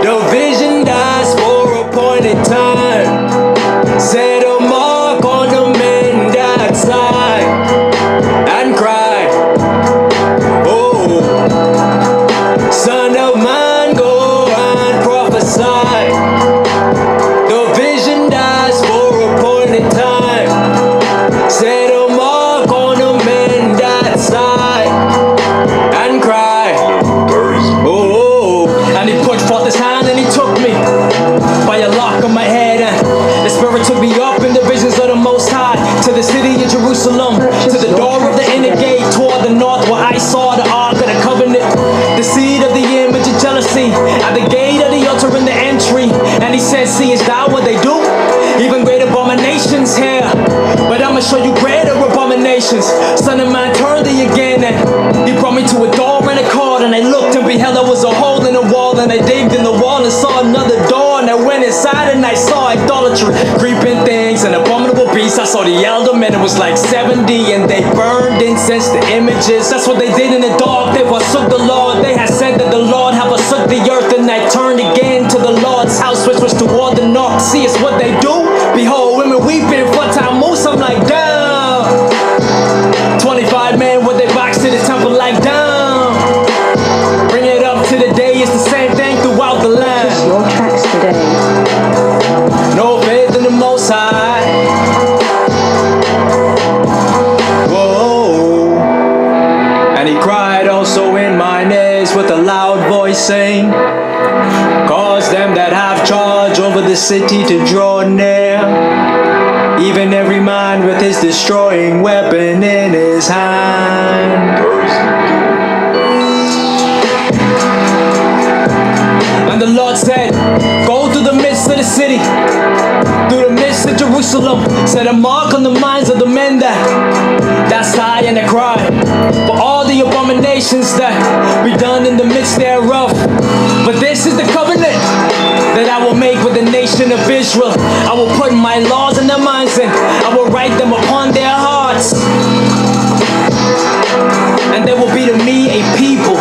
The vision dies for appointed time. Set a mark on the men that sigh and cry. Oh, son of man, go and prophesy. The vision dies for appointed time. Set a mark on the men that sigh and cry. Oh, and he put forth his hand and he took me by a lock of my head, and the Spirit took me up in the visions of the Most High, to the city of Jerusalem, to the door of the inner gate toward the north, where I saw the ark of the covenant, the seed of the image of jealousy, at the gate of the altar in the entry. And he said, seest thou what they do? Even great abominations here, but I'ma show you greater abominations. Son of man, turn thee again. And he brought me to a door and a court, and I looked and beheld there was a hole in the wall, and I digged in the wall and saw another door, and I went inside and I saw idolatry, creeping things and abominable beasts. I saw the elder men, it was like 70, and they burned incense to images. That's what they did in the dark, they forsook the Lord. They had said that the Lord have forsook the earth, and I turned again to the Lord's house, which was toward the north. See, it's what they do. Behold, women weeping for time most. I'm like, down. 25 men with their backs to the temple, like, down. Bring it up to the day, it's the same thing throughout the land. Just your tracks today. No faith in the Most High. Whoa. And he cried also in mine ears with a loud voice, saying, cause them that have charge over the city to draw near, even every man with his destroying weapon in his hand. And the Lord said, go through the midst of the city, through the midst of Jerusalem, set a mark on the minds of the men that sigh and that cry, for all the abominations that be done in the midst thereof. But this is the covenant that I will make with the nation of Israel. I will put my laws in their minds, and I will write them upon their hearts, and they will be to me a people,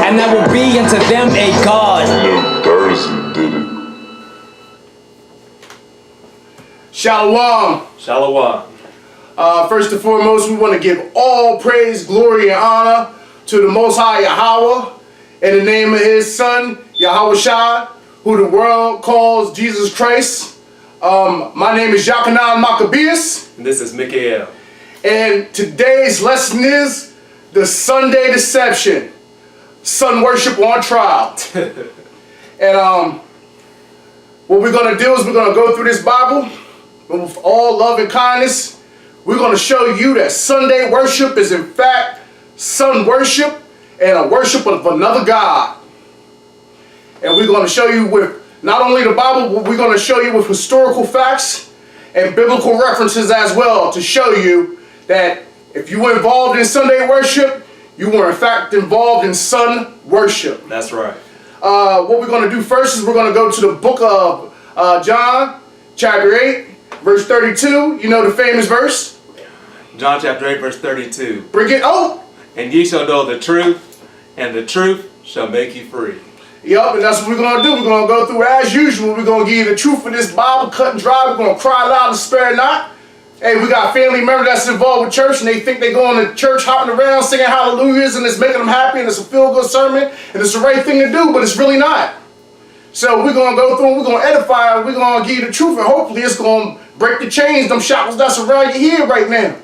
and I will be unto them a God. Shalom. Shalom. First and foremost, we want to give all praise, glory, and honor to the Most High Yahweh, in the name of his Son, Yahweh Shai, who the world calls Jesus Christ. My name is Yachanan Maccabeus. And this is Mikael. And today's lesson is the Sunday deception. Sun worship on trial. And what we're going to do is we're going to go through this Bible with all love and kindness. We're going to show you that Sunday worship is in fact sun worship and a worship of another God. And we're going to show you with not only the Bible, but we're going to show you with historical facts and biblical references as well, to show you that if you were involved in Sunday worship, you were in fact involved in sun worship. That's right. What we're going to do first is we're going to go to the book of John, chapter 8, verse 32. You know the famous verse? John chapter 8, verse 32. Bring it. Oh! And ye shall know the truth, and the truth shall make you free. Yup, and that's what we're going to do. We're going to go through as usual. We're going to give you the truth of this Bible, cut and dry. We're going to cry loud and spare not. Hey, we got family members that's involved with church, and they think they're going to church, hopping around, singing hallelujahs, and it's making them happy, and it's a feel-good sermon, and it's the right thing to do, but it's really not. So we're going to go through and we're going to edify, and we're going to give you the truth, and hopefully it's going to break the chains, them shackles that's around your head right now.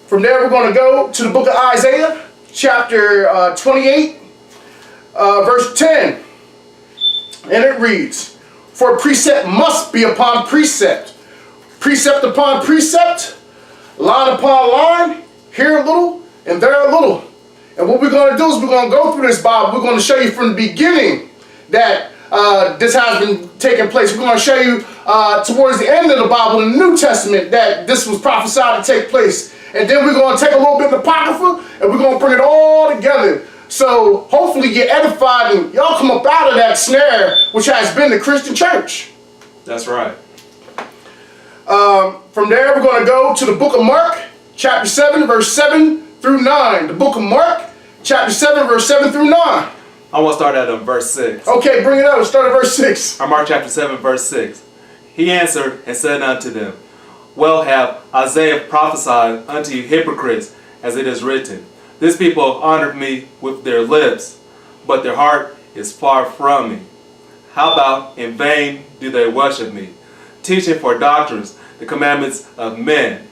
From there, we're going to go to the book of Isaiah, chapter 28, verse 10. And it reads, for precept must be upon precept, precept upon precept, line upon line, here a little and there a little. And what we're going to do is we're going to go through this Bible. We're going to show you from the beginning that this has been taking place. We're going to show you towards the end of the Bible in the New Testament that this was prophesied to take place. And then we're going to take a little bit of the Apocrypha and we're going to bring it all together. So hopefully get edified and y'all come up out of that snare which has been the Christian church. That's right. From there, we're going to go to the book of Mark, chapter 7, verse 7 through 9. The book of Mark, chapter 7, verse 7 through 9. I want to start at verse 6. Okay, bring it up. Start at verse 6. Mark chapter 7, verse 6. He answered and said unto them, Well hath Isaiah prophesied unto you hypocrites, as it is written, This people honor me with their lips, but their heart is far from me. How about in vain do they worship me, teaching for doctrines the commandments of men?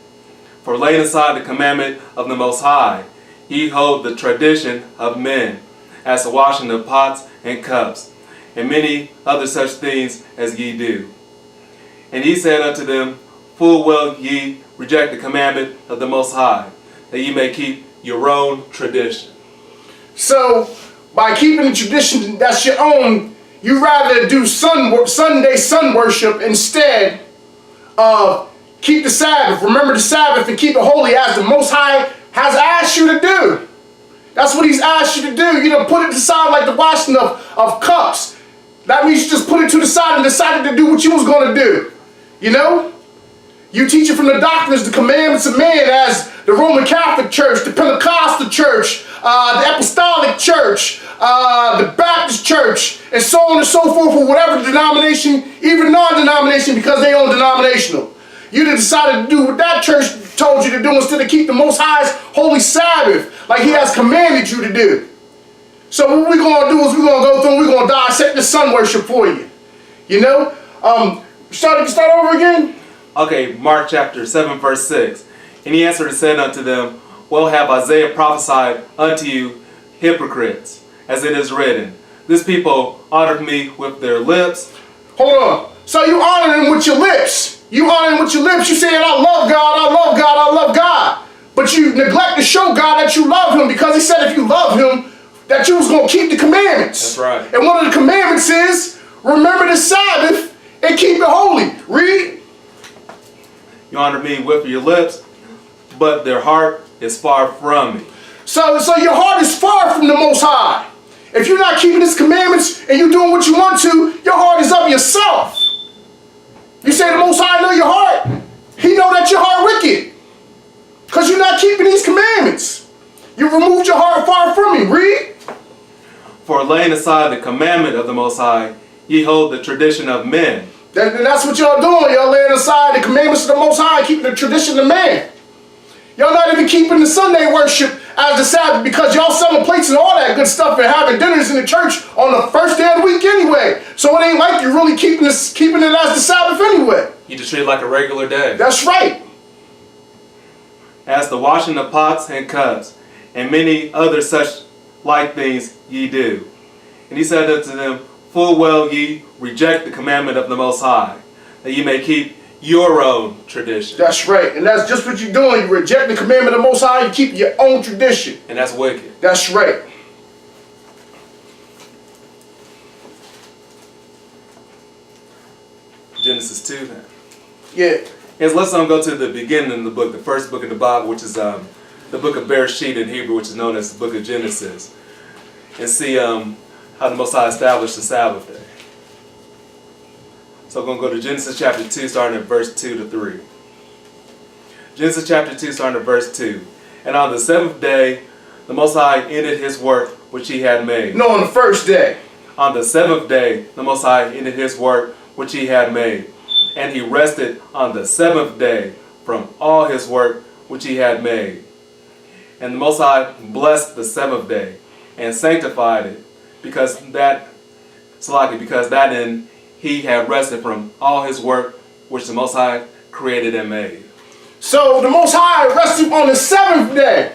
For laying aside the commandment of the Most High, ye hold the tradition of men, as the washing of pots and cups, and many other such things as ye do. And he said unto them, Full well ye reject the commandment of the Most High, that ye may keep your own tradition. So, by keeping the tradition that's your own, you rather do Sunday sun worship instead of keep the Sabbath. Remember the Sabbath and keep it holy as the Most High has asked you to do. That's what he's asked you to do. You don't put it aside like the washing of cups. That means you just put it to the side and decided to do what you was going to do. You know? You teach it from the doctrines, the commandments of man, as the Roman Catholic Church, the Pentecostal Church, the Apostolic Church, the Baptist Church, and so on and so forth, for whatever denomination, even non-denomination, because they own denominational. You decided to do what that church told you to do instead of keep the Most High's holy Sabbath like he has commanded you to do. So what we're going to do is we're going to go through and we're going to dissect the sun worship for you. You know? Start over again? Okay, Mark chapter 7, verse 6. And he answered and said unto them, Well hath Isaiah prophesied unto you hypocrites, as it is written, This people honor me with their lips. Hold on. So you honor him with your lips. You honor him with your lips. You saying, I love God, I love God, I love God. But you neglect to show God that you love him, because he said if you love him, that you was going to keep the commandments. That's right. And one of the commandments is, remember the Sabbath and keep it holy. Read. You honor me with your lips, but their heart is far from me. So your heart is far from the Most High. If you're not keeping his commandments and you're doing what you want to, your heart is of yourself. You say the Most High know your heart. He know that your heart wicked, because you're not keeping these commandments. You removed your heart far from me. Read. For laying aside the commandment of the Most High, ye hold the tradition of men. That's what y'all doing. Y'all laying aside the commandments of the Most High, keeping the tradition of man. Y'all not even keeping the Sunday worship as the Sabbath, because y'all selling plates and all that good stuff and having dinners in the church on the first day of the week anyway. So it ain't like you're really keeping it as the Sabbath anyway. You just treat it like a regular day. That's right. As the washing of pots and cups, and many other such like things ye do. And he said unto them, Full well ye reject the commandment of the Most High, that ye may keep your own tradition. That's right. And that's just what you're doing. You reject the commandment of the Most High, you keep your own tradition. And that's wicked. That's right. Genesis 2 then. Yeah. Yes, let's go to the beginning of the book, the first book of the Bible, which is the book of Bereshit in Hebrew, which is known as the book of Genesis. And see how the Most High established the Sabbath day. So we're going to go to Genesis chapter 2, starting at verse 2 to 3. Genesis chapter 2, starting at verse 2. And on the seventh day, the Most High ended his work which he had made. No, on the first day. On the seventh day, the Most High ended his work which he had made. And he rested on the seventh day from all his work which he had made. And the Most High blessed the seventh day and sanctified it, because that in he had rested from all his work which the Most High created and made. So the Most High rested on the seventh day.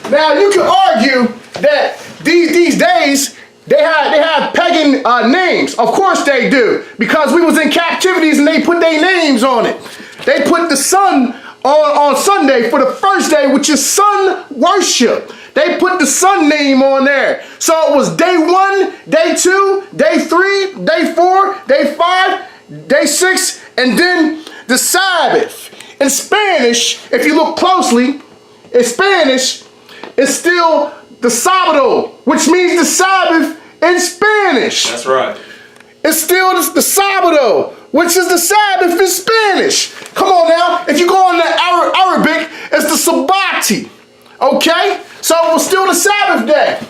Now you can argue that these days they have pagan names. Of course they do, because we was in captivities and they put their names on it. They put the sun on Sunday for the first day, which is sun worship. They put the sun name on there. So it was day 1, day 2, day 3, day 4, day 5, day 6, and then the Sabbath. In Spanish, if you look closely, in Spanish, it's still the sábado, which means the Sabbath in Spanish. That's right. It's still the Sabado, which is the Sabbath in Spanish. Come on now. If you go on the Arabic, it's the Sabbati. Okay? So it was still the Sabbath day.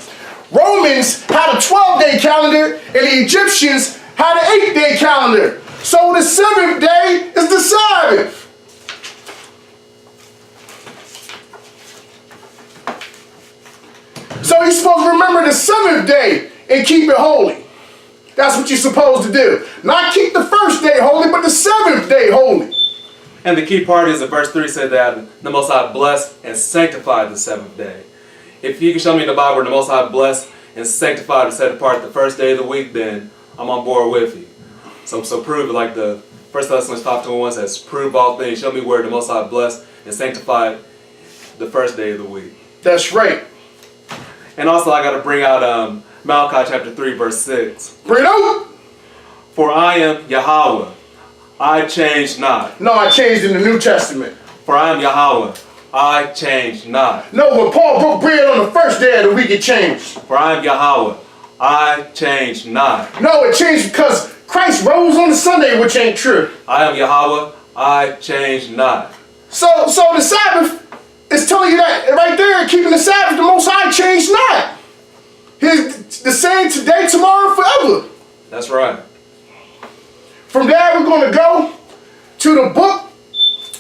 Romans had a 12-day calendar, and the Egyptians had an 8-day calendar. So the 7th day is the Sabbath. So you're supposed to remember the 7th day and keep it holy. That's what you're supposed to do. Not keep the 1st day holy, but the 7th day holy. And the key part is that verse 3 said that the Most High blessed and sanctified the 7th day. If you can show me in the Bible where the Most High blessed and sanctified and set apart the 1st day of the week, then I'm on board with you. So prove it, like the 1 Thessalonians 5:21 says, prove all things. Show me where the Most High blessed and sanctified the 1st day of the week. That's right. And also I got to bring out Malachi chapter 3 verse 6. Bring it out. For I am Yahweh, I change not. No, I changed in the New Testament. For I am Yahweh, I change not. No, when Paul broke bread on the 1st day of the week, it changed. For I am Yahweh, I change not. No, it changed because Christ rose on the Sunday, which ain't true. I am Yahweh, I change not. So the Sabbath is telling you that right there, keeping the Sabbath, the Most High changed not. He's the same today, tomorrow, forever. That's right. From there, we're going to go to the book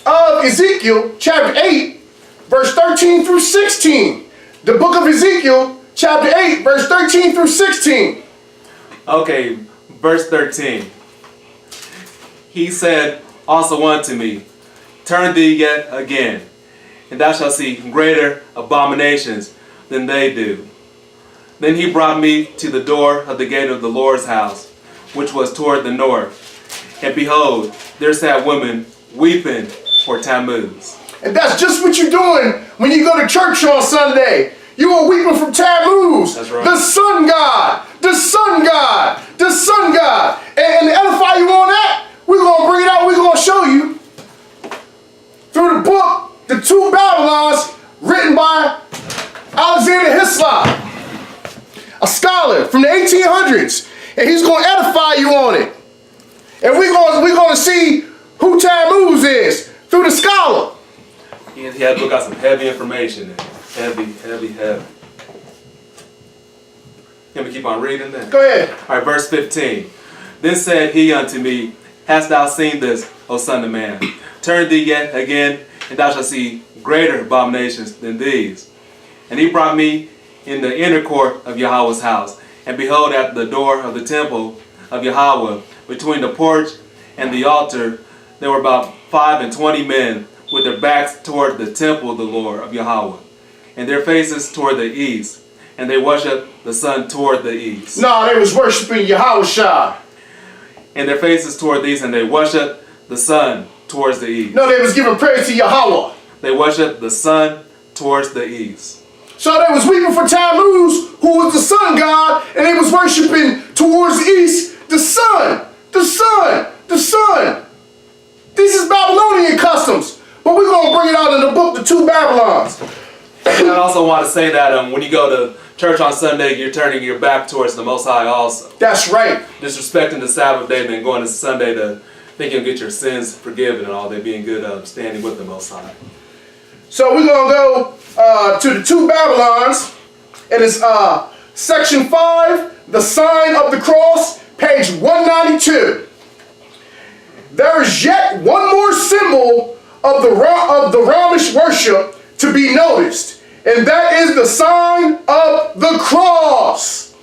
of Ezekiel, chapter 8, verse 13 through 16. The book of Ezekiel, chapter 8, verse 13 through 16. Okay, verse 13. He said also unto me, turn thee yet again, and thou shalt see greater abominations than they do. Then he brought me to the door of the gate of the Lord's house, which was toward the north. And behold, there sat women weeping for Tammuz. And that's just what you're doing when you go to church on Sunday. You are weeping from Tammuz, that's right. The sun god, the sun god, the sun god. And to edify you on that, we're going to bring it out, we're going to show you through the book, The Two Babylons, written by Alexander Hislop, a scholar from the 1800s. And he's going to edify you on it. And we're going to see who Tammuz is through the scholar. He had to look out some heavy information there. Heavy. Can we keep on reading then? Go ahead. All right, verse 15. Then said he unto me, hast thou seen this, O son of man? Turn thee yet again, and thou shalt see greater abominations than these. And he brought me in the inner court of Yahweh's house. And behold, at the door of the temple of Yahweh, between the porch and the altar, there were about 25 men with their backs toward the temple of the Lord of Yahweh, and their faces toward the east. And they worshiped the sun toward the east. No, they was worshiping Yahweh. And their faces toward the east, and they worshiped the sun towards the east. No, they was giving praise to Yahweh. They worshiped the sun towards the east. So they was weeping for Tammuz, who was the sun god, and they was worshiping towards the east the sun. The sun. The sun. This is Babylonian customs. But we're going to bring it out in the book, The Two Babylons. And I also want to say that when you go to church on Sunday, you're turning your back towards the Most High also. That's right. Disrespecting the Sabbath day, then going to Sunday to think you'll get your sins forgiven and all that, being good standing with the Most High. So we're going to go to The Two Babylons. And it's section 5, The Sign of the Cross, page 192. There is yet one more symbol of the Romish worship to be noticed, and that is the sign of the cross.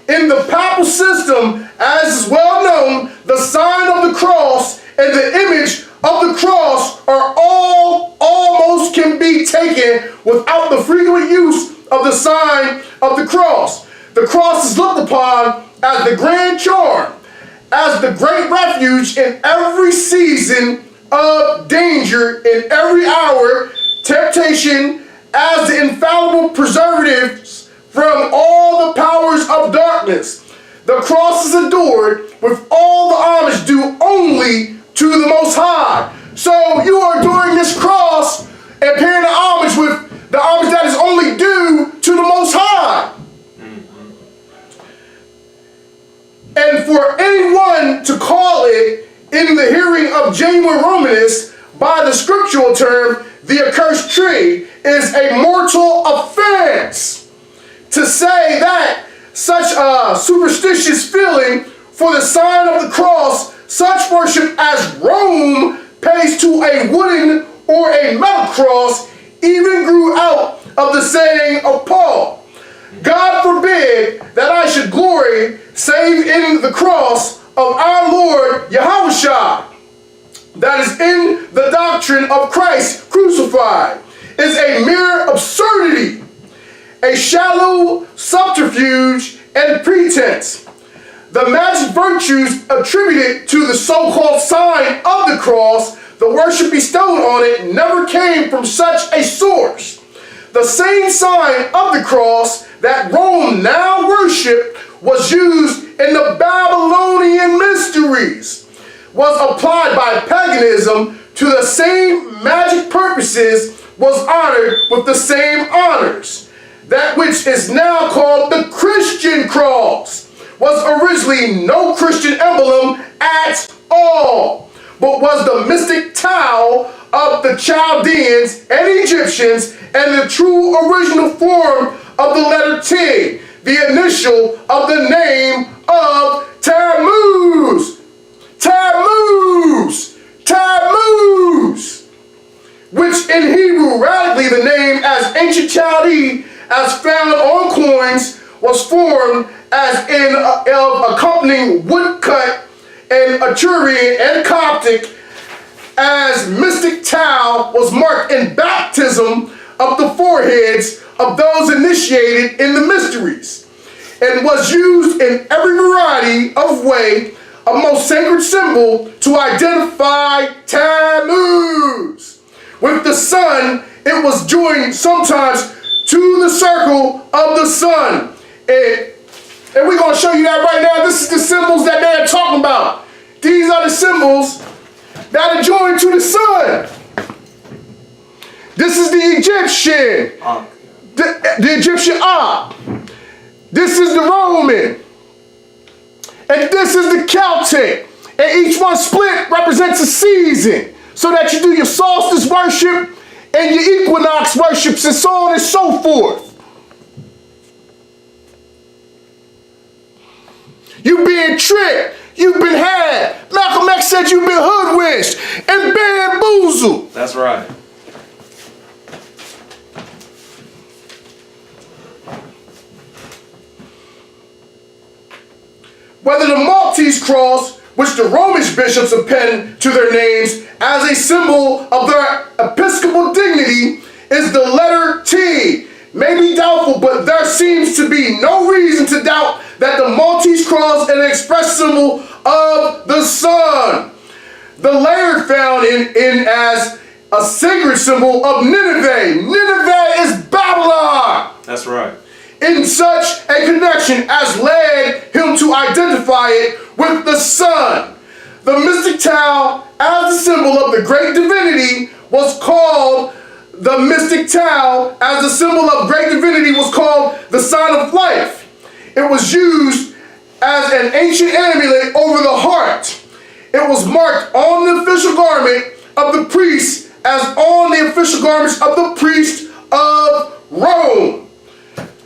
In the papal system, as is well known, the sign of the cross and the image of the cross are almost can be taken without the frequent use of the sign of the cross. The cross is looked upon as the grand charm, as the great refuge in every season of danger, in every hour, temptation, as the infallible preservatives from all the powers of darkness. The cross is adored with all the homage due only to the Most High. So you are adoring this cross and paying the homage with the homage that is only due to the Most High. And for anyone in the hearing of genuine Romanists, by the scriptural term, the accursed tree is a mortal offense. To say that such a superstitious feeling for the sign of the cross, such worship as Rome pays to a wooden or a metal cross, even grew out of the saying of Paul, God forbid that I should glory save in the cross of our Lord Yahushua, that is in the doctrine of Christ crucified, is a mere absurdity, a shallow subterfuge and pretense. The magic virtues attributed to the so-called sign of the cross, the worship bestowed on it, never came from such a source. The same sign of the cross that Rome now worshiped was used in the Babylonian mysteries, was applied by paganism to the same magic purposes, was honored with the same honors. That which is now called the Christian cross was originally no Christian emblem at all, but was the mystic tau of the Chaldeans and Egyptians, and the true original form of the letter T, the initial of the name of Tammuz. Tammuz! Tammuz! Which in Hebrew, radically the name as ancient Chaldee, as found on coins, was formed as in of accompanying woodcut and Aturian and Coptic, as mystic tau was marked in baptism of the foreheads of those initiated in the mysteries, and was used in every variety of way, a most sacred symbol to identify Tammuz. With the sun, it was joined sometimes to the circle of the sun. And we're going to show you that right now. This is the symbols that they're talking about. These are the symbols that are joined to the sun. This is the Egyptian. The Egyptian Ak. This is the Roman. And this is the Celtic. And each one split represents a season, so that you do your solstice worship and your equinox worships and so on and so forth. You've been tricked. You've been had. Malcolm X said you've been hoodwinked and bamboozled. That's right. Whether the Maltese cross, which the Romish bishops append to their names as a symbol of their episcopal dignity, is the letter T, may be doubtful, but there seems to be no reason to doubt that the Maltese cross is an express symbol of the sun. The layer found in as a sacred symbol of Nineveh. Nineveh is Babylon. That's right. In such a connection as led him to identify it with the sun. The mystic tau, as the symbol of the great divinity, was called the mystic tau, as the symbol of great divinity, was called the sign of life. It was used as an ancient amulet over the heart. It was marked on the official garment of the priest as on the official garments of the priest of Rome.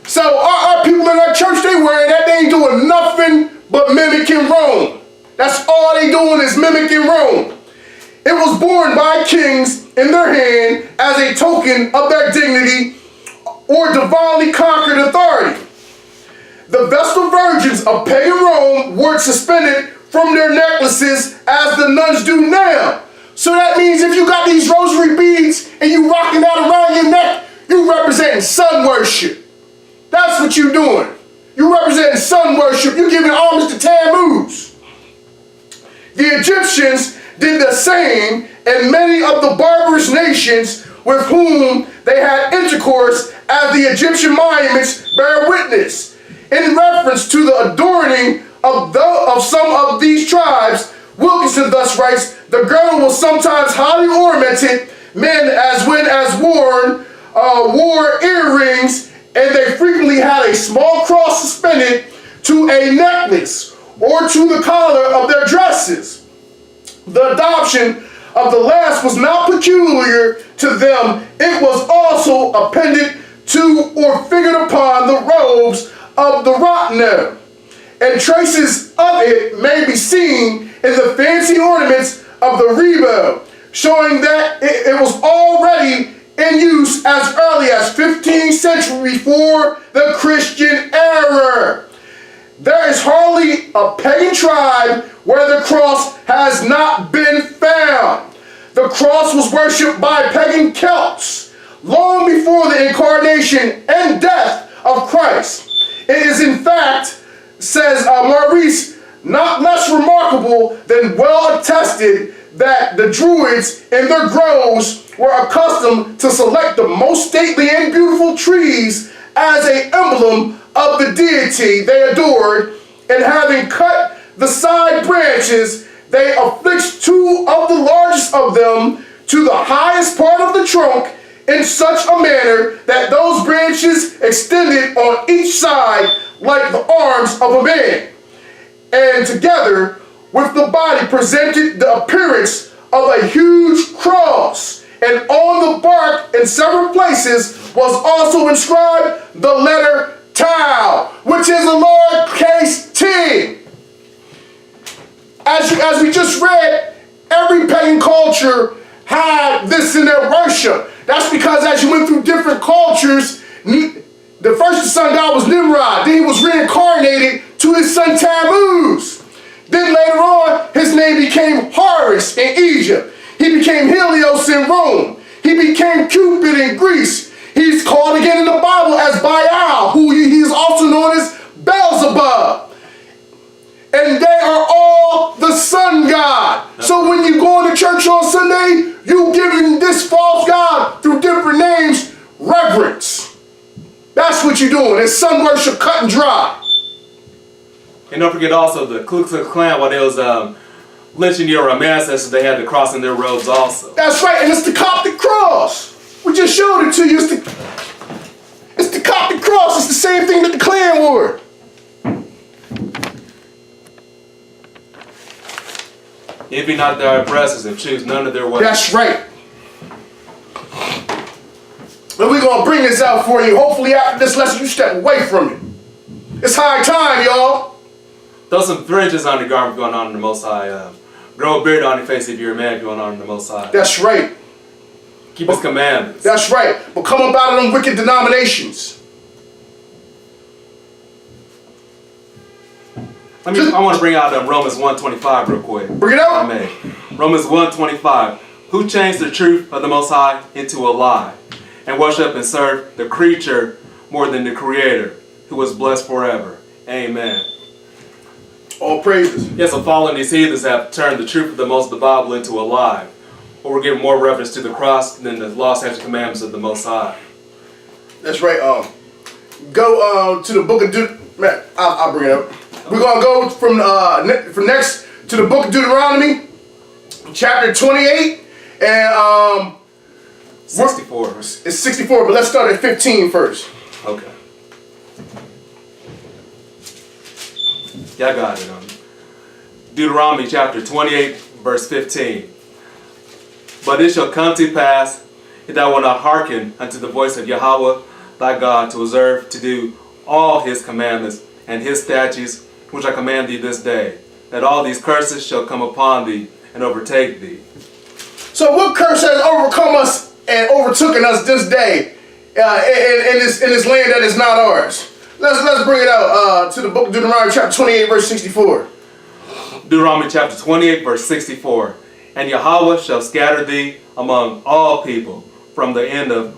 So our people in our church, they wearing that, they ain't doing nothing but mimicking Rome. That's all they doing is mimicking Rome. It was borne by kings in their hand as a token of their dignity or divinely conquered authority. The Vestal Virgins of pagan Rome were suspended from their necklaces as the nuns do now. So that means if you got these rosary beads and you rocking that around your neck, you representing sun worship. That's what you doing. You representing sun worship. You giving homage to Tammuz. The Egyptians did the same, and many of the barbarous nations with whom they had intercourse, as the Egyptian monuments bear witness. In reference to the adorning of some of these tribes, Wilkinson thus writes, the girdle was sometimes highly ornamented, men wore earrings, and they frequently had a small cross suspended to a necklace or to the collar of their dresses. The adoption of the last was not peculiar to them. It was also appended to or figured upon the robes of the Rotner, and traces of it may be seen in the fancy ornaments of the Rebo, showing that it was already in use as early as 15th century before the Christian era. There is hardly a pagan tribe where the cross has not been found. The cross was worshipped by pagan Celts long before the incarnation and death of Christ. It is in fact, says Maurice, not less remarkable than well attested that the Druids in their groves were accustomed to select the most stately and beautiful trees as an emblem of the deity they adored, and having cut the side branches, they affixed two of the largest of them to the highest part of the trunk in such a manner that those branches extended on each side like the arms of a man, and together with the body presented the appearance of a huge cross, and on the bark in several places was also inscribed the letter Tau, which is a lowercase t. As we just read, every pagan culture had this in their worship. That's because as you went through different cultures, the first sun god was Nimrod. Then he was reincarnated to his son Tammuz. Then later on, his name became Horus in Egypt. He became Helios in Rome. He became Cupid in Greece. He's called again in the Bible as Baal, who he is also known as Beelzebub. And they are all the sun god. So when you go into church on Sunday, you giving this false god through different names reverence. That's what you're doing. It's sun worship cut and dry. And don't forget also the Ku Klux Klan, while they was lynching your ancestors, they had the cross in their robes also. That's right, and it's the Coptic cross. We just showed it to you. It's the Coptic cross. It's the same thing that the Klan wore. Envy not their oppressors and choose none of their ways. That's right. And we're going to bring this out for you. Hopefully after this lesson you step away from it. It's high time, y'all. Throw some fringes on your garment if you want to honor the Most High. Grow a beard on your face if you're a man if you want to honor the Most High. That's right. Keep His commandments. That's right. But come up out of them wicked denominations. I want to bring out Romans 1:25 real quick. Bring it out. If I may. Romans 1:25. Who changed the truth of the Most High into a lie, and worship and serve the creature more than the Creator, who was blessed forever. Amen. All praises. Yes, so following these heathens have turned the truth of the Bible into a lie, or we're giving more reverence to the cross than the law, statutes, and commandments of the Most High. That's right. Go to the book of Deuteronomy. I'll bring it up. We're gonna go from next to the book of Deuteronomy, chapter 28, and 64. It's 64, but let's start at 15 first. Okay. Y'all got it. Deuteronomy chapter 28, verse 15. But it shall come to pass, if thou wilt not hearken unto the voice of Yahweh thy God, to observe to do all His commandments and His statutes, which I command thee this day, that all these curses shall come upon thee and overtake thee. So what curse has overcome us and overtaken us this day in this land that is not ours? Let's bring it out to the book of Deuteronomy chapter 28 verse 64. Deuteronomy chapter 28 verse 64. And Yahweh shall scatter thee among all people from the end of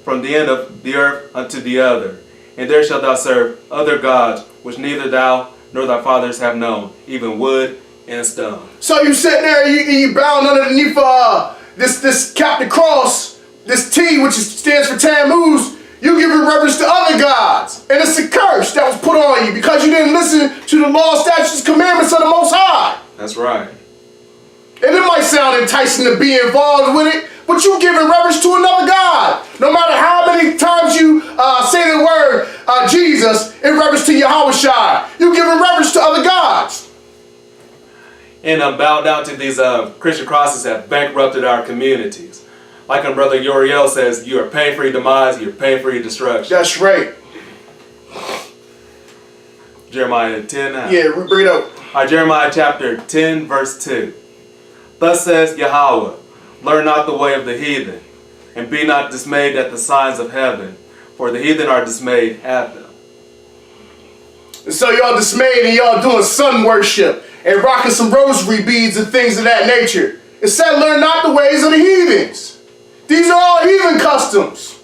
the earth unto the other. And there shalt thou serve other gods, which neither thou nor thy fathers have known, even wood and stone. So you sitting there, you bound underneath this Coptic cross, this T, which stands for Tammuz. You giving reverence to other gods, and it's a curse that was put on you because you didn't listen to the law, statutes, commandments of the Most High. That's right. And it might sound enticing to be involved with it, but you giving reverence to another God. No matter how many times you say the word Jesus in reverence to Yahweh Shai, you giving reverence to other gods. and bow down to these Christian crosses have bankrupted our communities. Like Brother Uriel says, you are paying for your demise, you're paying for your destruction. That's right. Jeremiah 10 now. Yeah, we bring it up. All right, Jeremiah chapter 10, verse 2. Thus says Yahweh, learn not the way of the heathen, and be not dismayed at the signs of heaven, for the heathen are dismayed at them. And so y'all dismayed and y'all doing sun worship and rocking some rosary beads and things of that nature. It said learn not the ways of the heathens. These are all heathen customs.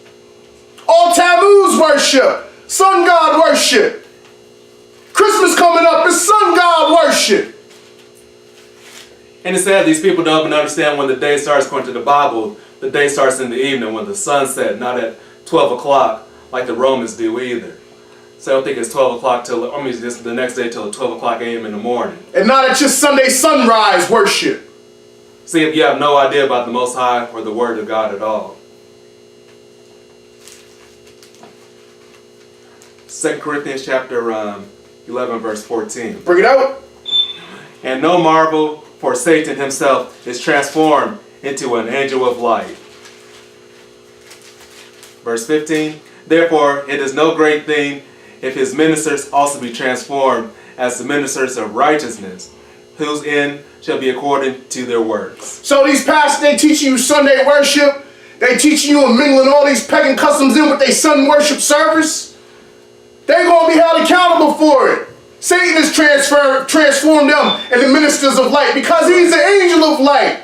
All Tammuz worship, sun god worship. Christmas coming up is sun god worship. And it's sad these people don't even understand when the day starts. According to the Bible, the day starts in the evening when the sun sets, not at 12 o'clock like the Romans do either. So I don't think it's 12 o'clock till, I mean, it's the next day till 12 o'clock a.m. in the morning. And not at your Sunday sunrise worship. See if you have no idea about the Most High or the Word of God at all. 2 Corinthians chapter 11 verse 14. Bring it out. And no marvel, for Satan himself is transformed into an angel of light. Verse 15. Therefore it is no great thing if his ministers also be transformed as the ministers of righteousness, whose end shall be according to their works. So these pastors, they teaching you Sunday worship. They teaching you and mingling all these pagan customs in with their sun worship service. They're going to be held accountable for it. Satan has transformed them into ministers of light because he's the angel of light.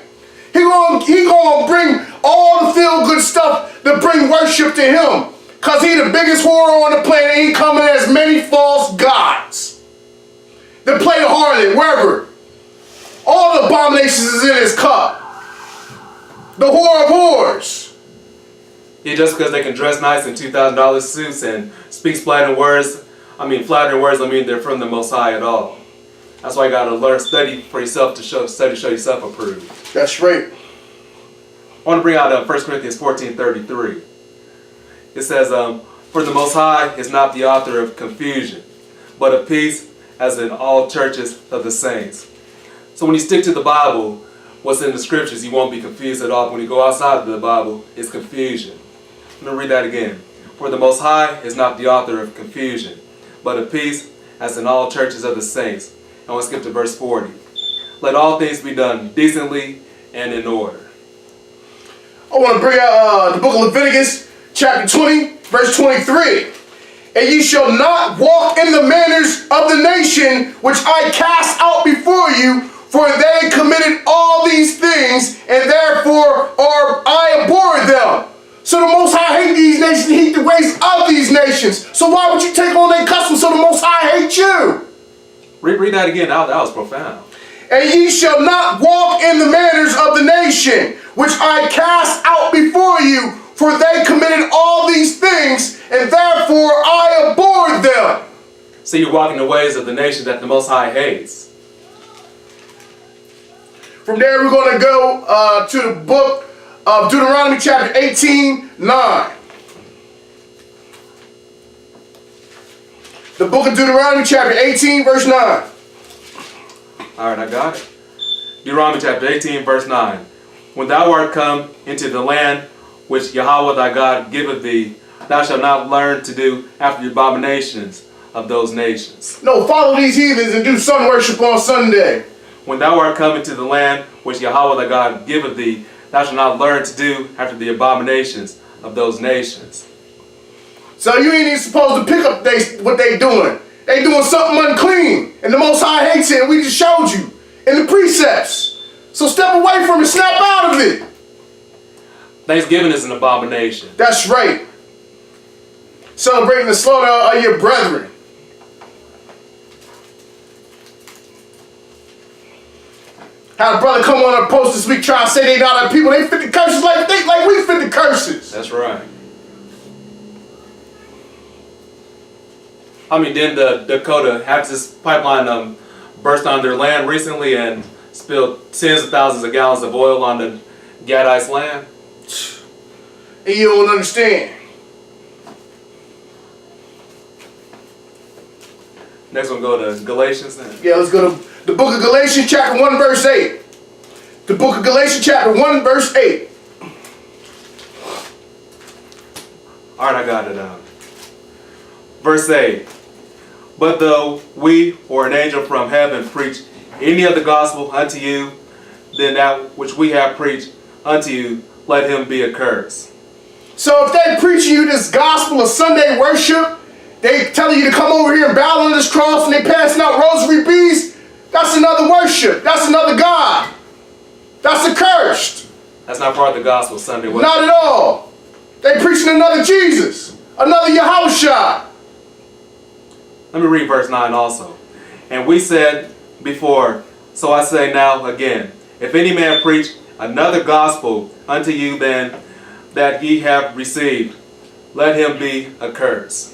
He gonna bring all the feel-good stuff that bring worship to him. Because he's the biggest horror on the planet. He coming as many false gods that play the harlot wherever. All the abominations is in his cup. The whore of whores. Yeah, just because they can dress nice in $2,000 suits and speak flattering words, they're from the Most High at all. That's why you got to learn, study for yourself to show yourself approved. That's right. I want to bring out 1 Corinthians 14:33. It says, for the Most High is not the author of confusion, but of peace, as in all churches of the saints. So when you stick to the Bible, what's in the scriptures, you won't be confused at all. When you go outside of the Bible, it's confusion. I'm going to read that again. For the Most High is not the author of confusion, but of peace, as in all churches of the saints. I want to skip to verse 40. Let all things be done decently and in order. I want to bring out the book of Leviticus, chapter 20, verse 23. And ye shall not walk in the manners of the nation which I cast out before you, for they committed all these things, and therefore I abhorred them. So the Most High hate these nations, he hate the ways of these nations. So why would you take on their customs so the Most High hate you? Read that again. That was profound. And ye shall not walk in the manners of the nation which I cast out before you, for they committed all these things, and therefore I abhorred them. So you're walking the ways of the nation that the Most High hates. From there we're going to go to the book of Deuteronomy chapter 18, 9. The book of Deuteronomy chapter 18, verse 9. Alright, I got it. Deuteronomy chapter 18, verse 9. When thou art come into the land which Yahweh thy God giveth thee, thou shalt not learn to do after the abominations of those nations. No, follow these heathens and do sun worship on Sunday. When thou art come into the land which Yahweh thy God giveth thee, thou shalt not learn to do after the abominations of those nations. So you ain't even supposed to pick up what they doing. They doing something unclean. And the Most High hates it, and we just showed you in the precepts. So step away from it, snap out of it. Thanksgiving is an abomination. That's right. Celebrating the slaughter of your brethren. Had a brother come on a post this week trying to say they not our people. They fit the curses like we fit the curses. That's right. I mean, didn't the Dakota have this pipeline burst on their land recently and spilled tens of thousands of gallons of oil on the Gadites land? And you don't understand. Next one, go to Galatians then. Yeah, let's go to The book of Galatians chapter 1 verse 8. The book of Galatians chapter 1 verse 8. All right, I got it. Verse 8. But though we or an angel from heaven preach any other gospel unto you than that which we have preached unto you, let him be accursed. So if they preaching you this gospel of Sunday worship, they telling you to come over here and bow on this cross, and they passing out rosary beads, that's another worship. That's another God. That's accursed. That's not part of the gospel Sunday worship. Not at all. They preaching another Jesus, another Yahushua. Let me read verse 9 also. And we said before, so I say now again, if any man preach another gospel unto you than that ye have received, let him be accursed.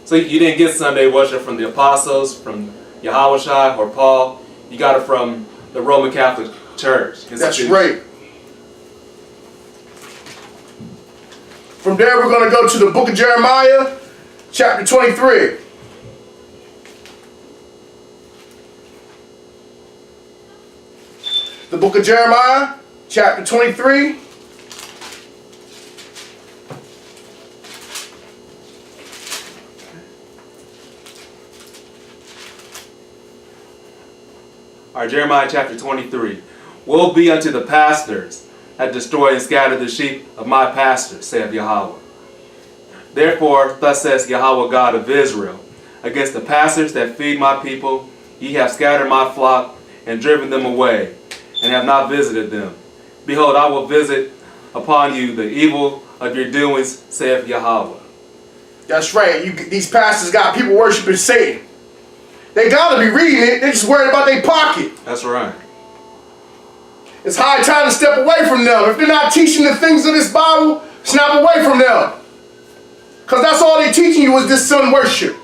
So you didn't get Sunday worship from the apostles, from Yahushua or Paul. You got it from the Roman Catholic Church. That's right. From there we're going to go to the book of Jeremiah, chapter 23. The book of Jeremiah, chapter 23. All right, Jeremiah chapter 23. Woe be unto the pastors that destroy and scatter the sheep of my pastors, saith Yahweh. Therefore, thus says Yahweh God of Israel, against the pastors that feed my people, ye have scattered my flock and driven them away, and have not visited them. Behold, I will visit upon you the evil of your doings, saith Yahweh. That's right. These pastors got people worshiping Satan. They got to be reading it. They're just worried about their pocket. That's right. It's high time to step away from them. If they're not teaching the things of this Bible, snap away from them. Because that's all they're teaching you is this sun worship.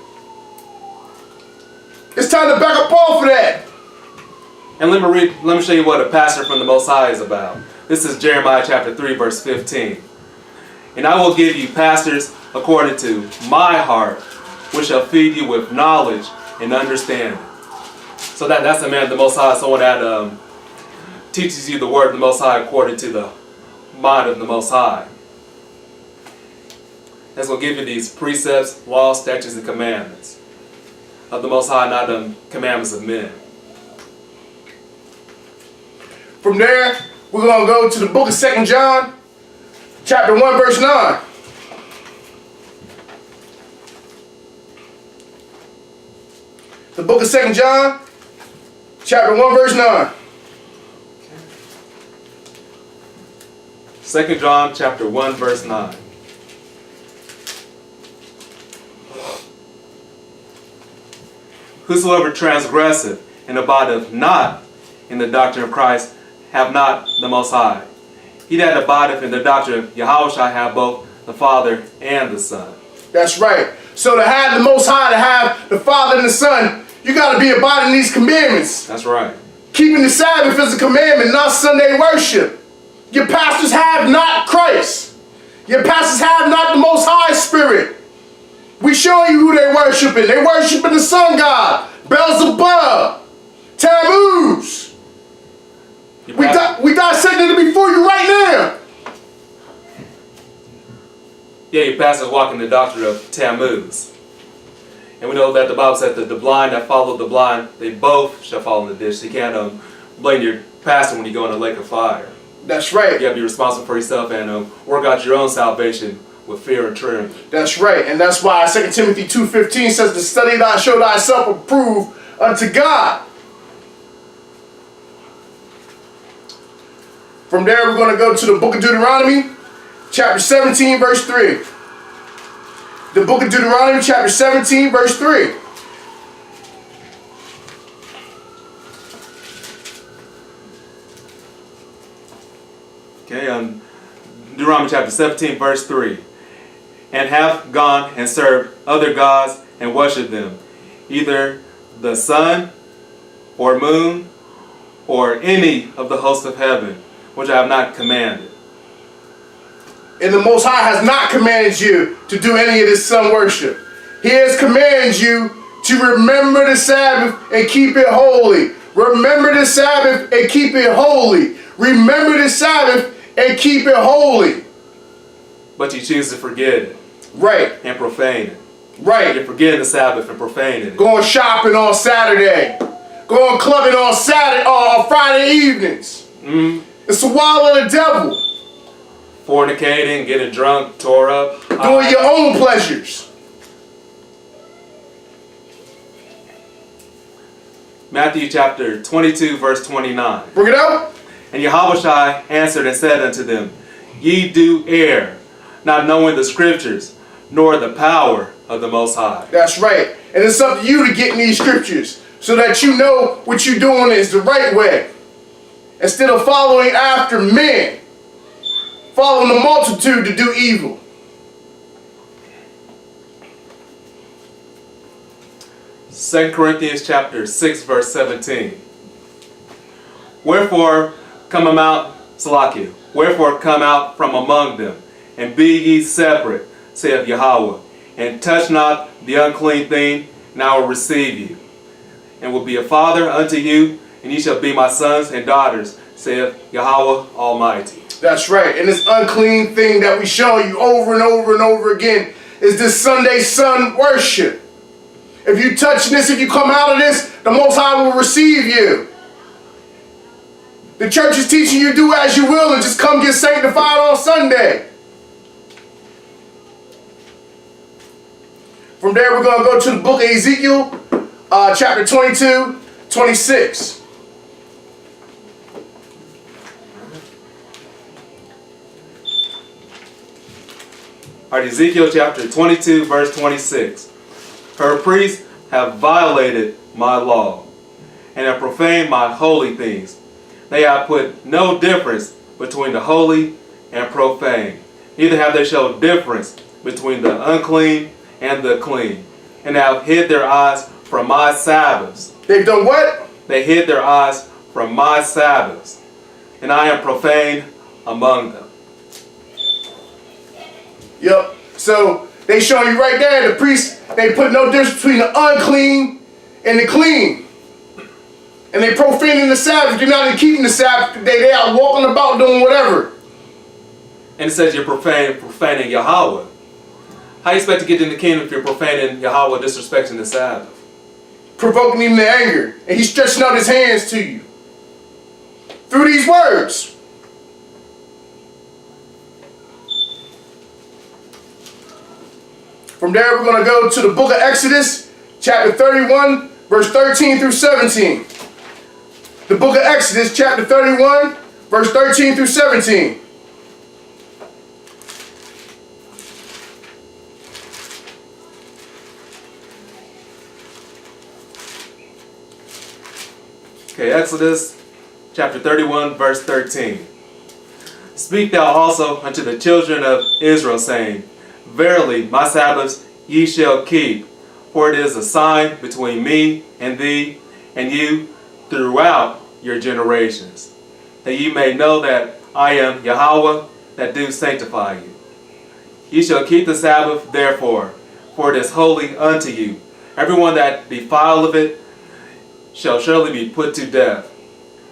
It's time to back up off of that. And let me show you what a pastor from the Most High is about. This is Jeremiah chapter 3, verse 15. And I will give you pastors according to my heart, which shall feed you with knowledge and understanding. So that's the man of the Most High, someone that teaches you the word of the Most High according to the mind of the Most High. That's going to give you these precepts, laws, statutes, and commandments of the Most High, not the commandments of men. From there, we're going to go to the book of 2 John, chapter 1, verse 9. The book of 2 John, chapter 1, verse 9. 2 John chapter 1, verse 9. Whosoever transgresseth and abideth not in the doctrine of Christ have not the Most High. He that abideth in the doctrine of Yahushua have both the Father and the Son. That's right. So to have the Most High, to have the Father and the Son, you got to be abiding these commandments. That's right. Keeping the Sabbath is a commandment, not Sunday worship. Your pastors have not Christ. Your pastors have not the Most High Spirit. We showing you who they worshiping. They worshiping the sun god, Beelzebub, Tammuz. We dissecting it before you right now. Yeah, your pastor's walking the doctrine of Tammuz. And we know that the Bible said that the blind that follow the blind, they both shall fall in the ditch. So you can't blame your pastor when you go in a lake of fire. That's right. You got to be responsible for yourself and work out your own salvation with fear and trembling. That's right. And that's why 2 Timothy 2:15 says to study thy show thyself approved unto God. From there we're going to go to the book of Deuteronomy, chapter 17, verse 3. The book of Deuteronomy, chapter 17, verse 3. Okay, Deuteronomy chapter 17, verse 3. And have gone and served other gods and worshipped them, either the sun or moon or any of the hosts of heaven, which I have not commanded. And the Most High has not commanded you to do any of this sun worship. He has commanded you to remember the Sabbath and keep it holy. Remember the Sabbath and keep it holy. Remember the Sabbath and keep it holy. But you choose to forget it. Right. And profane it. Right. You're forgetting the Sabbath and profaning it. Going shopping on Saturday. Going clubbing on Friday evenings. It's a wild of the devil. Fornicating, getting drunk, tore up. Doing your own pleasures. Matthew chapter 22, verse 29. Bring it out. And Yahushua answered and said unto them, Ye do err, not knowing the scriptures, nor the power of the Most High. That's right. And it's up to you to get in these scriptures so that you know what you're doing is the right way. Instead of following after men, following the multitude to do evil. Second Corinthians chapter 6, verse 17. Wherefore come out from among them, and be ye separate, saith Yahweh, and touch not the unclean thing, and I will receive you, and will be a father unto you, and ye shall be my sons and daughters, saith Yahweh Almighty. That's right. And this unclean thing that we show you over and over and over again is this Sunday sun worship. If you touch this, if you come out of this, the Most High will receive you. The church is teaching you do as you will and just come get sanctified on Sunday. From there, we're going to go to the book of Ezekiel, chapter 22, 26. Alright, Ezekiel chapter 22, verse 26. Her priests have violated my law, and have profaned my holy things. They have put no difference between the holy and profane. Neither have they showed difference between the unclean and the clean, and have hid their eyes from my Sabbaths. They've done what? They hid their eyes from my Sabbaths, and I am profane among them. Yep. So they show you right there, the priests, they put no difference between the unclean and the clean. And they profaning the Sabbath. They're not even keeping the Sabbath. They are walking about doing whatever. And it says you're profaning Yahweh. How you expect to get in the kingdom if you're profaning Yahweh, disrespecting the Sabbath? Provoking him to anger. And he's stretching out his hands to you. Through these words. From there, we're going to go to the book of Exodus, chapter 31, verse 13 through 17. The book of Exodus, chapter 31, verse 13 through 17. Okay, Exodus chapter 31, verse 13. Speak thou also unto the children of Israel, saying, Verily, my Sabbaths ye shall keep, for it is a sign between me and thee and you throughout your generations, that ye may know that I am Yahweh, that do sanctify you. Ye shall keep the Sabbath, therefore, for it is holy unto you. Everyone that defile of it shall surely be put to death.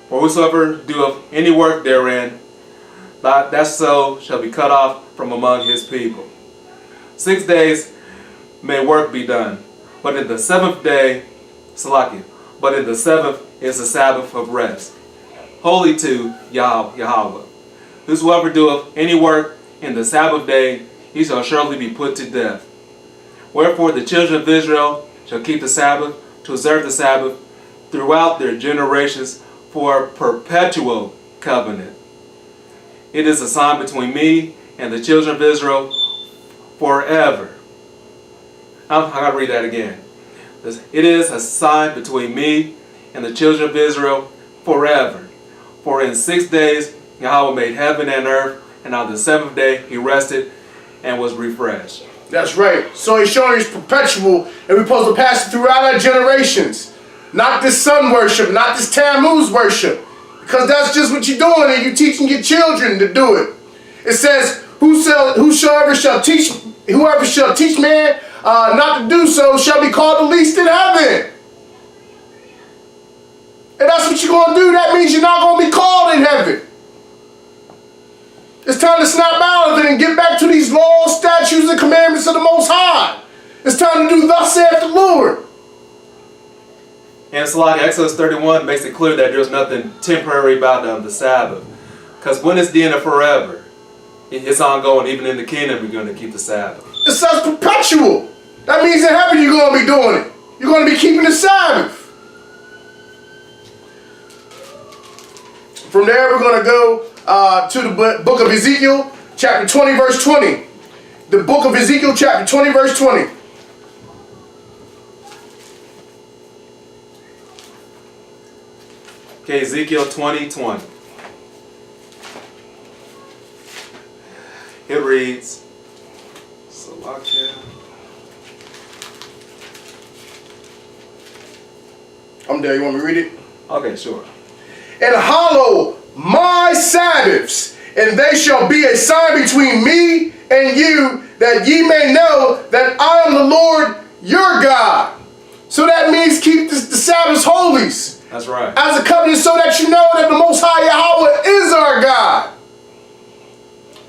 For whosoever doeth any work therein, that so shall be cut off from among his people. 6 days may work be done, but in the seventh day, but in the seventh is the Sabbath of rest, holy to Yahweh. Whosoever doeth any work in the Sabbath day, he shall surely be put to death. Wherefore the children of Israel shall keep the Sabbath, to observe the Sabbath throughout their generations for a perpetual covenant. It is a sign between me and the children of Israel forever. I'm going to read that again. It is a sign between me and the children of Israel forever. For in 6 days Yahweh made heaven and earth, and on the seventh day he rested and was refreshed. That's right. So he's showing it's perpetual, and we're supposed to pass it throughout our generations. Not this sun worship, not this Tammuz worship. Because that's just what you're doing, and you're teaching your children to do it. It says, whoever shall teach man not to do so shall be called the least in heaven. And that's what you're going to do. That means you're not going to be called in heaven. It's time to snap out of it and get back to these laws, statutes, and commandments of the Most High. It's time to do thus saith the Lord. And it's like Exodus 31 makes it clear that there's nothing temporary about the Sabbath. Because when it's the end of forever, it's ongoing. Even in the kingdom, we're going to keep the Sabbath. It says perpetual. That means in heaven you're going to be doing it. You're going to be keeping the Sabbath. From there, we're going to go to the book of Ezekiel, chapter 20, verse 20. The book of Ezekiel, chapter 20, verse 20. Okay, Ezekiel 20:20. It reads, I'm there. You want me to read it? Okay, sure. And hallow my Sabbaths, and they shall be a sign between me and you, that ye may know that I am the Lord your God. So that means keep the Sabbaths holies. That's right. As a covenant, so that you know that the Most High Yahweh is our God.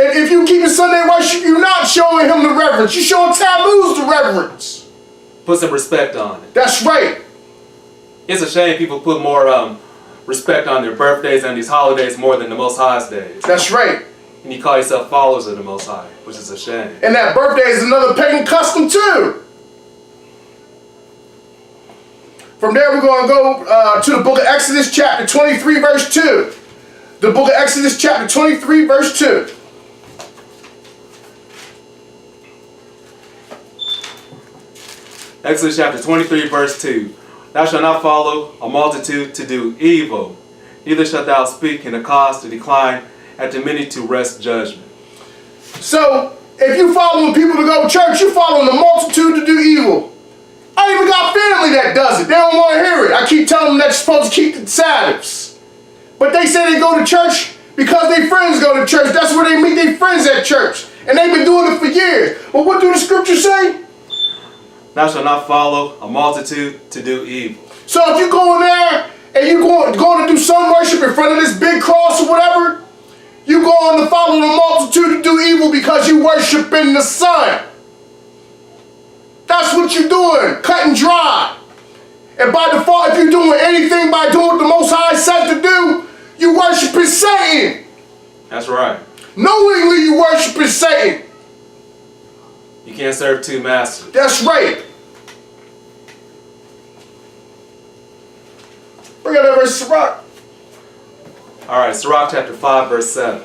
And if you keep a Sunday worship, you're not showing him the reverence. You're showing Tammuz the reverence. Put some respect on it. That's right. It's a shame people put more respect on their birthdays and these holidays more than the Most High's days. That's right. And you call yourself followers of the Most High, which is a shame. And that birthday is another pagan custom too. From there, we're going to go to the book of Exodus, chapter 23, verse 2. The book of Exodus, chapter 23, verse 2. Exodus chapter 23, verse 2. Thou shalt not follow a multitude to do evil, neither shalt thou speak in a cause to decline after many to wrest judgment. So, if you following people to go to church, you're following the multitude to do evil. I even got family that does it. They don't want to hear it. I keep telling them that you're supposed to keep the Sabbaths. But they say they go to church because their friends go to church. That's where they meet their friends at church. And they've been doing it for years. But what do the scriptures say? Thou shalt not follow a multitude to do evil. So if you go in there and you're going to do sun worship in front of this big cross or whatever, you go on to follow the multitude to do evil because you worship in the sun. That's what you're doing, cut and dry. And by default, if you're doing anything by doing what the Most High said to do, you worshiping Satan. That's right. Knowingly you worshiping Satan. You can't serve two masters. That's right. Bring out that verse, Sirach. All right, Sirach chapter 5, verse 7.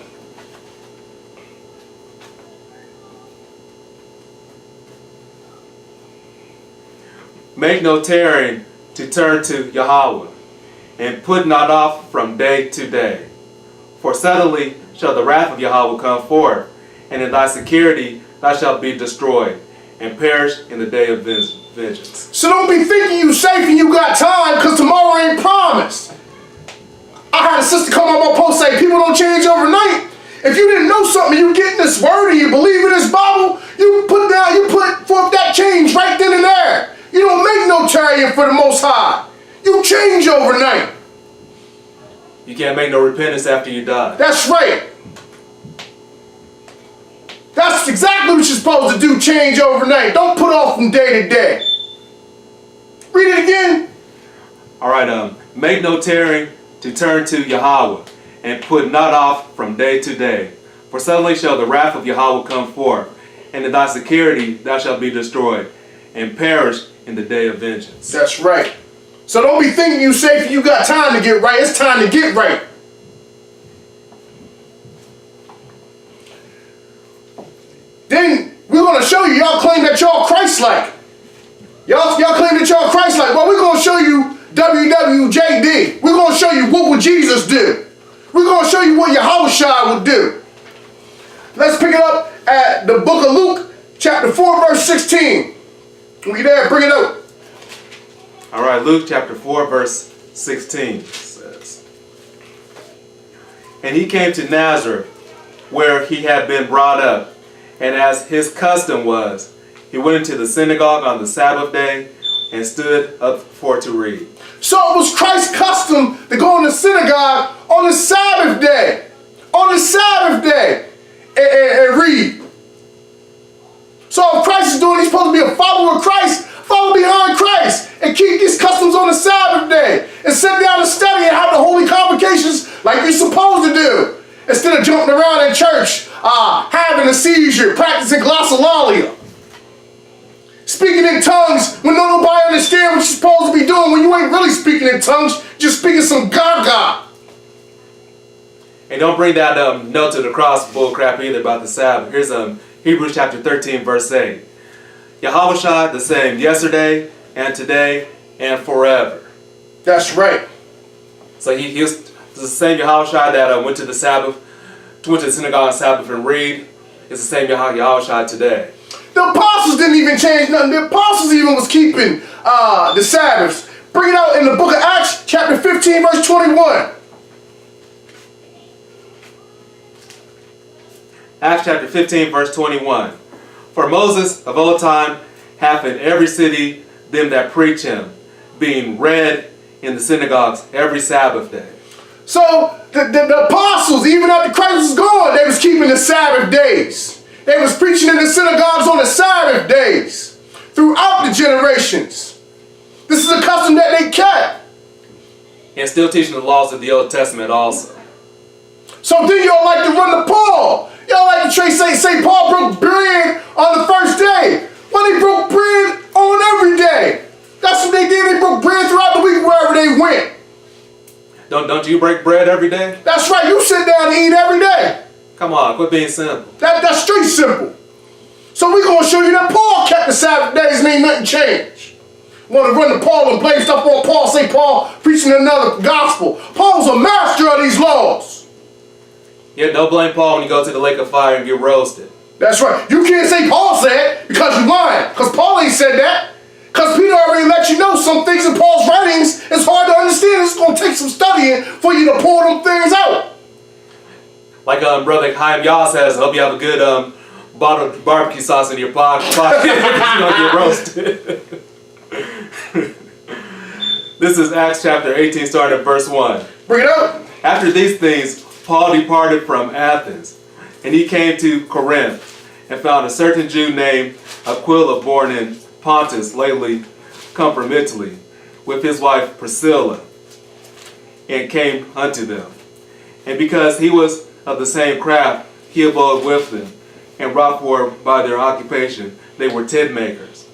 Make no tarrying to turn to Yahweh, and put not off from day to day. For suddenly shall the wrath of Yahweh come forth, and in thy security thou shalt be destroyed, and perish in the day of vengeance. So don't be thinking you safe and you got time, because tomorrow ain't promised. I had a sister come on my post say people don't change overnight. If you didn't know something, you get in this word and you believe in this Bible, you put forth that change right then and there. You don't make no tarrying for the Most High. You change overnight. You can't make no repentance after you die. That's right. That's exactly what you're supposed to do, change overnight. Don't put off from day to day. Read it again. All right, make no tarrying to turn to Yahweh, and put not off from day to day. For suddenly shall the wrath of Yahweh come forth, and in thy security thou shalt be destroyed, and perish in the day of vengeance. That's right. So don't be thinking you safe you got time to get right. It's time to get right. Then we're going to show you, y'all claim that y'all Christ-like. Y'all claim that y'all Christ-like. Well, we're going to show you WWJD. We're going to show you what would Jesus do. We're going to show you what Yahushua would do. Let's pick it up at the book of Luke, chapter 4, verse 16. When you there, bring it up. All right, Luke chapter 4, verse 16 says, And he came to Nazareth, where he had been brought up, and as his custom was, he went into the synagogue on the Sabbath day and stood up for to read. So it was Christ's custom to go in the synagogue on the Sabbath day. On the Sabbath day. And read. So if Christ is doing, he's supposed to be a follower of Christ, follow behind Christ, and keep these customs on the Sabbath day, and sit down and study and have the holy convocations like you're supposed to do, instead of jumping around in church, having a seizure, practicing glossolalia, speaking in tongues when nobody understands what you're supposed to be doing, when you ain't really speaking in tongues, just speaking some gaga. And don't bring that nail to the cross bull crap either about the Sabbath. Here's Hebrews chapter 13, verse 8. Yahushua the same yesterday and today and forever. That's right. So he was the same Yahushua that went to the synagogue on Sabbath and read. It's the same Yahushua today. The apostles didn't even change nothing. The apostles even was keeping the Sabbaths. Bring it out in the book of Acts, chapter 15, verse 21. Acts chapter 15, verse 21. For Moses of old time hath in every city them that preach him, being read in the synagogues every Sabbath day. So the apostles, even after Christ was gone, they was keeping the Sabbath days. They was preaching in the synagogues on the Sabbath days throughout the generations. This is a custom that they kept. And still teaching the laws of the Old Testament also. So then y'all like to run to Paul. Y'all like to say Paul broke bread on the first day. Well, they broke bread on every day. That's what they did. They broke bread throughout the week wherever they went. Don't you break bread every day? That's right. You sit down and eat every day. Come on, quit being simple. That's straight simple. So we're going to show you that Paul kept the Sabbath days and ain't nothing changed. Want to run to Paul and blame stuff on Paul, say Paul preaching another gospel. Paul's a master of these laws. Yeah, don't blame Paul when you go to the lake of fire and get roasted. That's right. You can't say Paul said because you're lying. Because Paul ain't said that. Because Peter already let you know some things in Paul's writings is hard to understand. It's going to take some studying for you to pull them things out. Like Brother Chaim Yah says, I hope you have a good bottled barbecue sauce in your pocket because you're going to get roasted. This is Acts chapter 18, starting at verse 1. Bring it up. After these things, Paul departed from Athens, and he came to Corinth, and found a certain Jew named Aquila, born in Pontus, lately come from Italy, with his wife Priscilla, and came unto them. And because he was of the same craft, he abode with them, and wrought for by their occupation they were tent makers.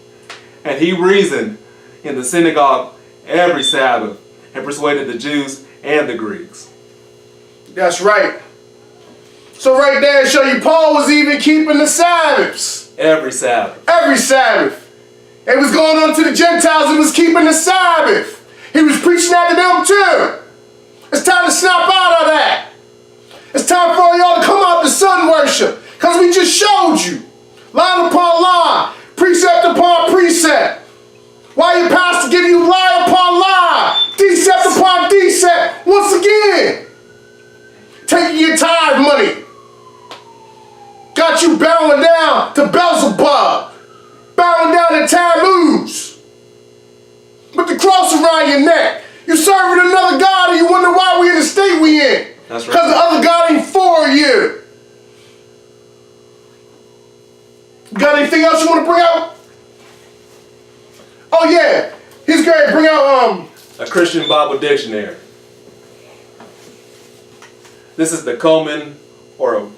And he reasoned in the synagogue every Sabbath, and persuaded the Jews and the Greeks. That's right. So right there show you Paul was even keeping the Sabbaths. Every Sabbath. Every Sabbath. It was going on to the Gentiles and was keeping the Sabbath. He was preaching that to them too. It's time to snap out of that. It's time for y'all to come out to sun worship. Because we just showed you. Line upon line. Precept upon precept. Why your pastor give you lie upon lie. Precept upon precept. Once again. Taking your tithe money. Got you bowing down to Beelzebub. Bowing down to Tammuz. With the cross around your neck. You serving another God and you wonder why we in the state we in. That's right. Because the other God ain't for you. Got anything else you want to bring out? Oh yeah. He's going to bring out a Christian Bible dictionary. This is the Coleman, or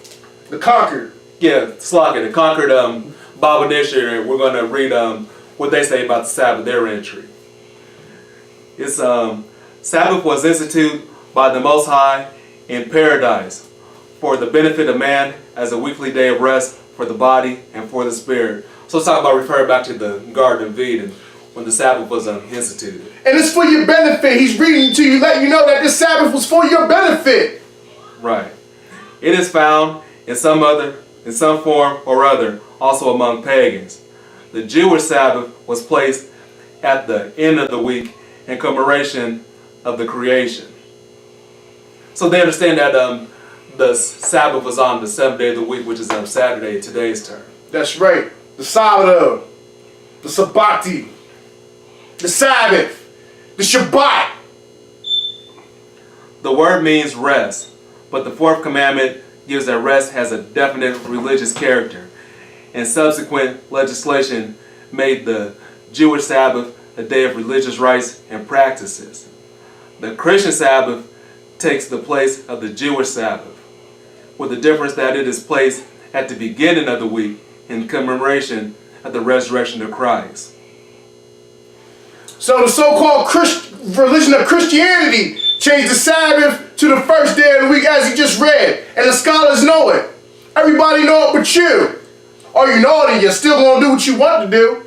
the Concord. Yeah, Sloggett, the Concord Bible dictionary. We're going to read what they say about the Sabbath, their entry. It's Sabbath was instituted by the Most High in paradise for the benefit of man as a weekly day of rest for the body and for the spirit. So let's talk about referring back to the Garden of Eden when the Sabbath was instituted. And it's for your benefit. He's reading to you, letting you know that this Sabbath was for your benefit. Right. It is found in some form or other, also among pagans. The Jewish Sabbath was placed at the end of the week in commemoration of the creation. So they understand that the Sabbath was on the 7th day of the week, which is Saturday, today's term. That's right. The Sabbath. the Sabbati, the Sabbath, the Shabbat. The word means rest, but the fourth commandment gives that rest has a definite religious character, and subsequent legislation made the Jewish Sabbath a day of religious rites and practices. The Christian Sabbath takes the place of the Jewish Sabbath, with the difference that it is placed at the beginning of the week in commemoration of the resurrection of Christ. So the so-called religion of Christianity changed the Sabbath to the first day of the week, as you just read, and the scholars know it. Everybody know it but you. Or you know it and you're still going to do what you want to do.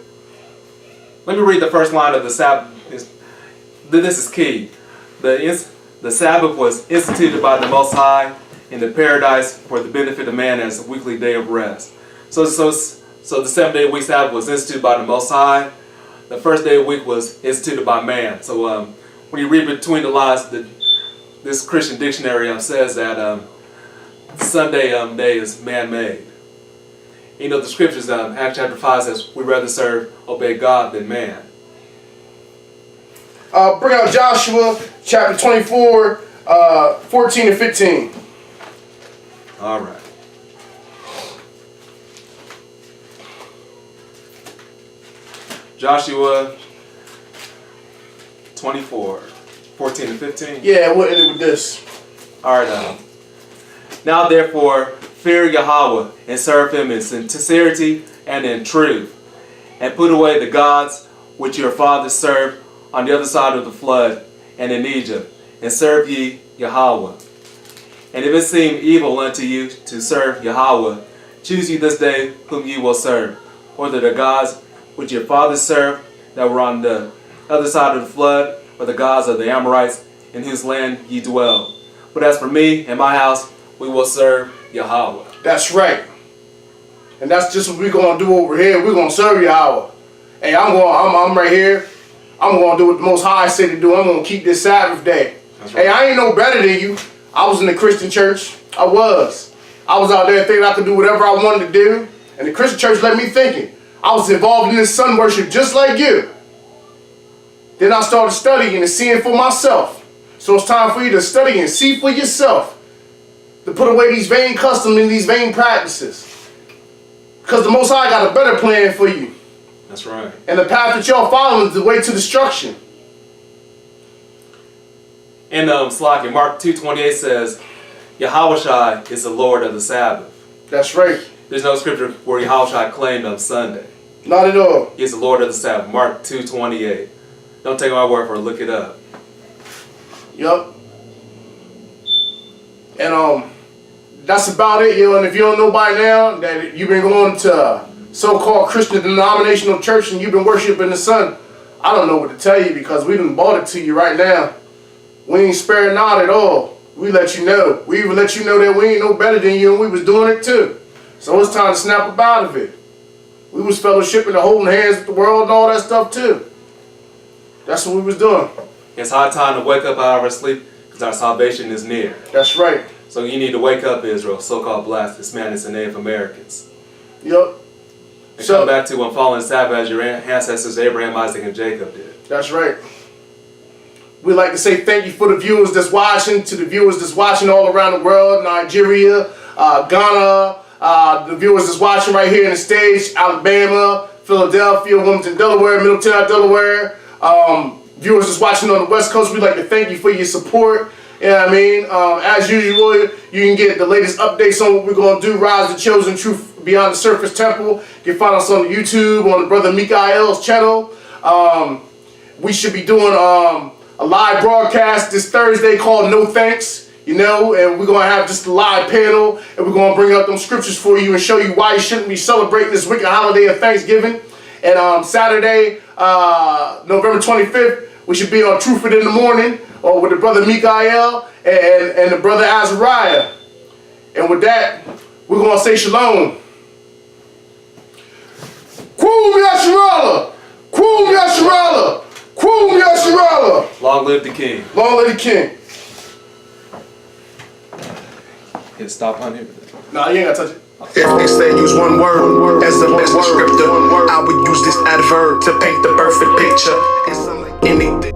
Let me read the first line of the Sabbath. This is key. The Sabbath was instituted by the Most High in the paradise for the benefit of man as a weekly day of rest. So the 7-day week Sabbath was instituted by the Most High. The first day of the week was instituted by man. So when you read between the lines, this Christian dictionary says that Sunday day is man-made. You know, the scriptures, Acts chapter 5 says, we rather obey God than man. Bring out Joshua chapter 24, 14 and 15. All right. Joshua 24, 14 and 15. Yeah, we'll end it with this. All right. Now therefore, fear Yahweh and serve him in sincerity and in truth, and put away the gods which your fathers served on the other side of the flood and in Egypt, and serve ye Yahweh. And if it seem evil unto you to serve Yahweh, choose ye this day whom ye will serve, whether the gods which your fathers served that were on the other side of the flood, or the gods of the Amorites in whose land ye dwell. But as for me and my house, we will serve Yahweh. That's right. And that's just what we're going to do over here. We're going to serve Yahweh. Hey, I'm right here. I'm going to do what the Most High said to do. I'm going to keep this Sabbath day. Right. Hey, I ain't no better than you. I was in the Christian church. I was out there thinking I could do whatever I wanted to do. And the Christian church left me thinking. I was involved in this sun worship just like you. Then I started studying and seeing for myself. So it's time for you to study and see for yourself. To put away these vain customs and these vain practices. Because the Most High got a better plan for you. That's right. And the path that y'all following is the way to destruction. And Slaki, Mark 2:28 says, Yahushua is the Lord of the Sabbath. That's right. There's no scripture where Yahushua claimed on Sunday. Not at all. He is the Lord of the Sabbath. Mark 2:28. Don't take my word for it. Look it up. Yup. And that's about it, yo. And if you don't know by now that you've been going to so-called Christian denominational church and you've been worshiping the sun, I don't know what to tell you because we done bought it to you right now. We ain't sparing not at all. We let you know. We even let you know that we ain't no better than you and we was doing it too. So it's time to snap up out of it. We was fellowshipping and holding hands with the world and all that stuff too. That's what we was doing. It's high time to wake up out of our sleep because our salvation is near. That's right. So you need to wake up, Israel, so-called blacks, Hispanics, and Native Americans. Yup. And come back to following the Sabbath as your ancestors Abraham, Isaac, and Jacob did. That's right. We'd like to say thank you for the viewers that's watching, to the viewers that's watching all around the world, Nigeria, Ghana, the viewers that's watching right here in the States, Alabama, Philadelphia, Wilmington, Delaware, Middletown, Delaware. Viewers that's watching on the West Coast, we'd like to thank you for your support. You know what I mean? As usual, you can get the latest updates on what we're going to do, Rise the Chosen Truth Beyond the Surface Temple. You can find us on the YouTube, on the Brother Mikael's channel. We should be doing a live broadcast this Thursday called No Thanks, you know, and we're going to have just a live panel, and we're going to bring up them scriptures for you and show you why you shouldn't be celebrating this wicked holiday of Thanksgiving. And Saturday, November 25th, we should be on Truth It in the Morning, or with the Brother Mikael and the Brother Azariah. And with that, we're going to say shalom. Kum Yasharala! Kum Yasharala! Kum Yasharala! Long live the King. Long live the King. Hit stop on here. Nah, you ain't got to touch it. If they say use one word as the best descriptor, I would use this adverb to paint the perfect picture. It's unlike anything.